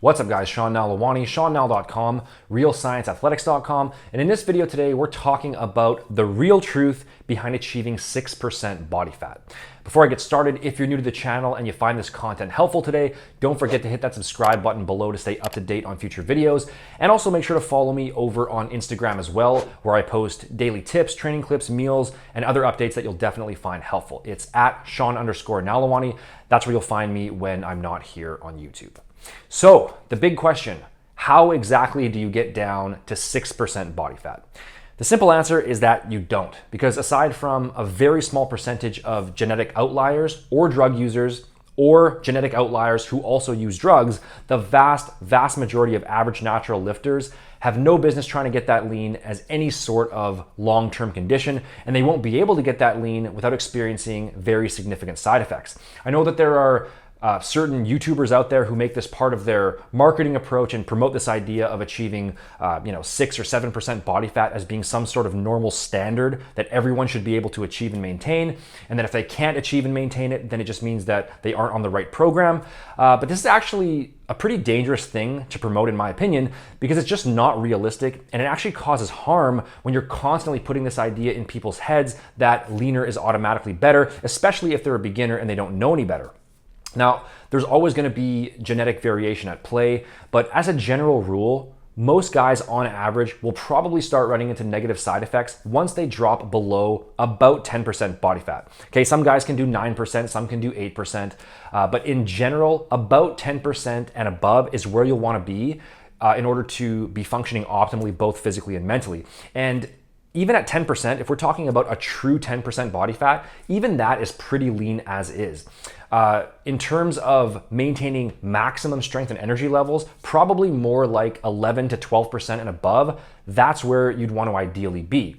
What's up guys, Sean Nalawani, SeanNal.com, RealScienceAthletics.com, and in this video today we're talking about the real truth behind achieving 6% body fat. Before I get started, if you're new to the channel and you find this content helpful today, don't forget to hit that subscribe button below to stay up to date on future videos, and also make sure to follow me over on Instagram as well, where I post daily tips, training clips, meals, and other updates that you'll definitely find helpful. It's at Sean_Nalawani. That's where you'll find me when I'm not here on YouTube. So the big question, how exactly do you get down to 6% body fat? The simple answer is that you don't, because aside from a very small percentage of genetic outliers or drug users or genetic outliers who also use drugs, the vast majority of average natural lifters have no business trying to get that lean as any sort of long-term condition, and they won't be able to get that lean without experiencing very significant side effects. I know that there are certain YouTubers out there who make this part of their marketing approach and promote this idea of achieving 6 or 7% body fat as being some sort of normal standard that everyone should be able to achieve and maintain, and that if they can't achieve and maintain it, then it just means that they aren't on the right program. But this is actually a pretty dangerous thing to promote, in my opinion, because it's just not realistic, and it actually causes harm when you're constantly putting this idea in people's heads that leaner is automatically better, especially if they're a beginner and they don't know any better. Now, there's always going to be genetic variation at play, but as a general rule, most guys on average will probably start running into negative side effects once they drop below about 10% body fat. Okay, some guys can do 9%, some can do 8%, but in general, about 10% and above is where you'll want to be in order to be functioning optimally, both physically and mentally. And even at 10%, if we're talking about a true 10% body fat, even that is pretty lean as is. In terms of maintaining maximum strength and energy levels, probably more like 11 to 12% and above, that's where you'd want to ideally be.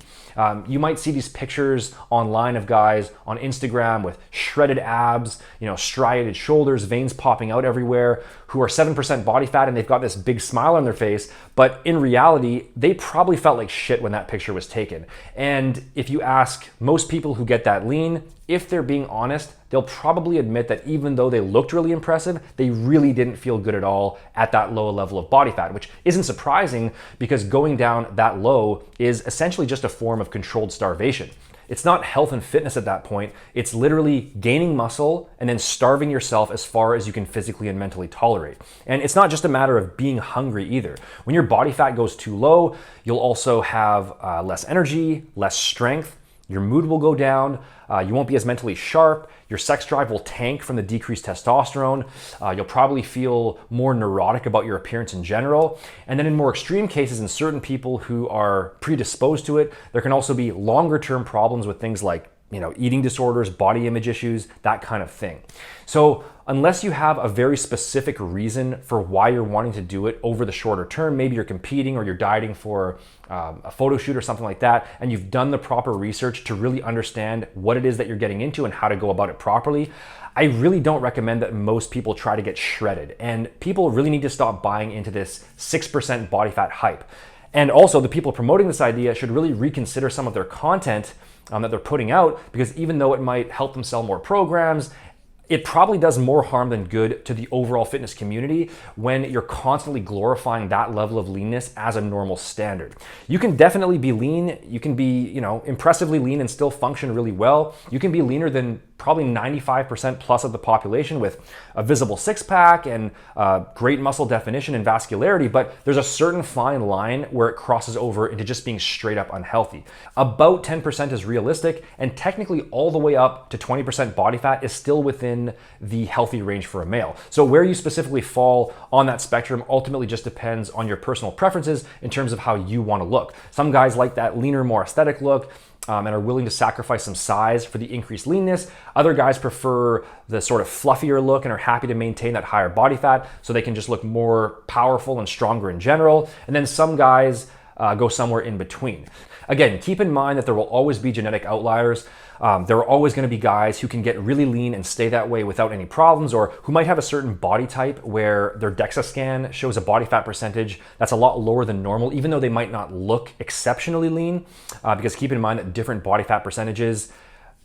You might see these pictures online of guys on Instagram with shredded abs, striated shoulders, veins popping out everywhere, who are 7% body fat and they've got this big smile on their face, but in reality, they probably felt like shit when that picture was taken. And if you ask most people who get that lean, if they're being honest, they'll probably admit that even though they looked really impressive, they really didn't feel good at all at that low level of body fat, which isn't surprising because going down that low is essentially just a form of controlled starvation. It's not health and fitness at that point. It's literally gaining muscle and then starving yourself as far as you can physically and mentally tolerate. And it's not just a matter of being hungry either. When your body fat goes too low, you'll also have less energy, less strength. Your mood will go down, you won't be as mentally sharp, your sex drive will tank from the decreased testosterone, you'll probably feel more neurotic about your appearance in general, and then in more extreme cases, in certain people who are predisposed to it, there can also be longer term problems with things like eating disorders, body image issues, that kind of thing. So unless you have a very specific reason for why you're wanting to do it over the shorter term, maybe you're competing or you're dieting for a photo shoot or something like that, and you've done the proper research to really understand what it is that you're getting into and how to go about it properly, I really don't recommend that most people try to get shredded. And people really need to stop buying into this 6% body fat hype. And also the people promoting this idea should really reconsider some of their content that they're putting out, because even though it might help them sell more programs, it probably does more harm than good to the overall fitness community when you're constantly glorifying that level of leanness as a normal standard. You can definitely be lean, you can be, impressively lean and still function really well. You can be leaner than probably 95% plus of the population with a visible six-pack and great muscle definition and vascularity, but there's a certain fine line where it crosses over into just being straight up unhealthy. About 10% is realistic, and technically all the way up to 20% body fat is still within the healthy range for a male. So where you specifically fall on that spectrum ultimately just depends on your personal preferences in terms of how you want to look. Some guys like that leaner, more aesthetic look, and are willing to sacrifice some size for the increased leanness. Other guys prefer the sort of fluffier look and are happy to maintain that higher body fat so they can just look more powerful and stronger in general. And then some guys go somewhere in between. Again, keep in mind that there will always be genetic outliers. There are always going to be guys who can get really lean and stay that way without any problems, or who might have a certain body type where their DEXA scan shows a body fat percentage that's a lot lower than normal, even though they might not look exceptionally lean, because keep in mind that different body fat percentages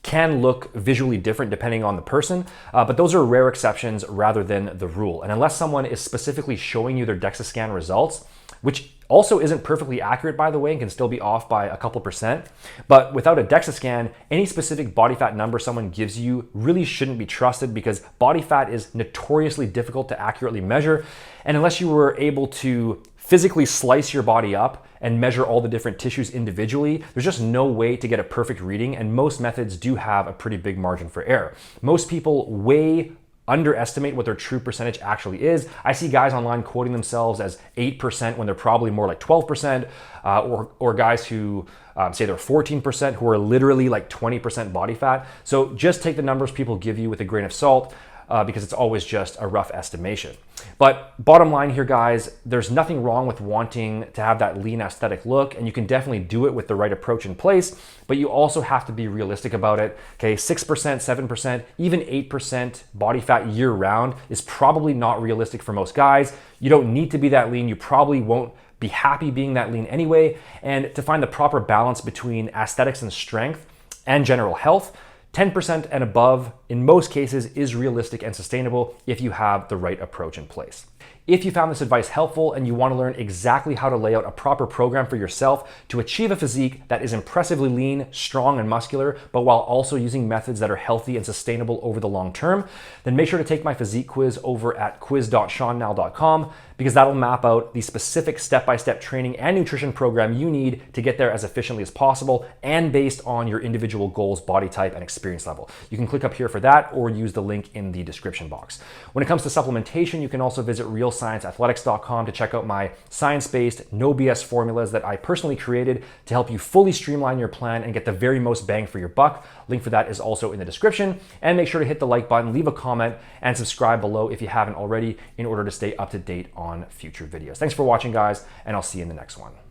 can look visually different depending on the person, but those are rare exceptions rather than the rule. And unless someone is specifically showing you their DEXA scan results, which also isn't perfectly accurate, by the way, and can still be off by a couple percent. But without a DEXA scan, any specific body fat number someone gives you really shouldn't be trusted, because body fat is notoriously difficult to accurately measure. And unless you were able to physically slice your body up and measure all the different tissues individually, there's just no way to get a perfect reading, and most methods do have a pretty big margin for error. Most people underestimate what their true percentage actually is. I see guys online quoting themselves as 8% when they're probably more like 12%, or guys who say they're 14% who are literally like 20% body fat. So just take the numbers people give you with a grain of salt, because it's always just a rough estimation. But bottom line here, guys, there's nothing wrong with wanting to have that lean aesthetic look, and you can definitely do it with the right approach in place, but you also have to be realistic about it. Okay, 6%, 7%, even 8% body fat year round is probably not realistic for most guys. You don't need to be that lean. You probably won't be happy being that lean anyway. And to find the proper balance between aesthetics and strength and general health, 10% and above, in most cases, is realistic and sustainable if you have the right approach in place. If you found this advice helpful and you want to learn exactly how to lay out a proper program for yourself to achieve a physique that is impressively lean, strong, and muscular, but while also using methods that are healthy and sustainable over the long term, then make sure to take my physique quiz over at quiz.seannall.com, because that'll map out the specific step-by-step training and nutrition program you need to get there as efficiently as possible, and based on your individual goals, body type, and experience level. You can click up here for that or use the link in the description box. When it comes to supplementation, you can also visit realscienceathletics.com to check out my science-based, no BS formulas that I personally created to help you fully streamline your plan and get the very most bang for your buck. Link for that is also in the description. And make sure to hit the like button, leave a comment, and subscribe below if you haven't already, in order to stay up to date on future videos. Thanks for watching, guys, and I'll see you in the next one.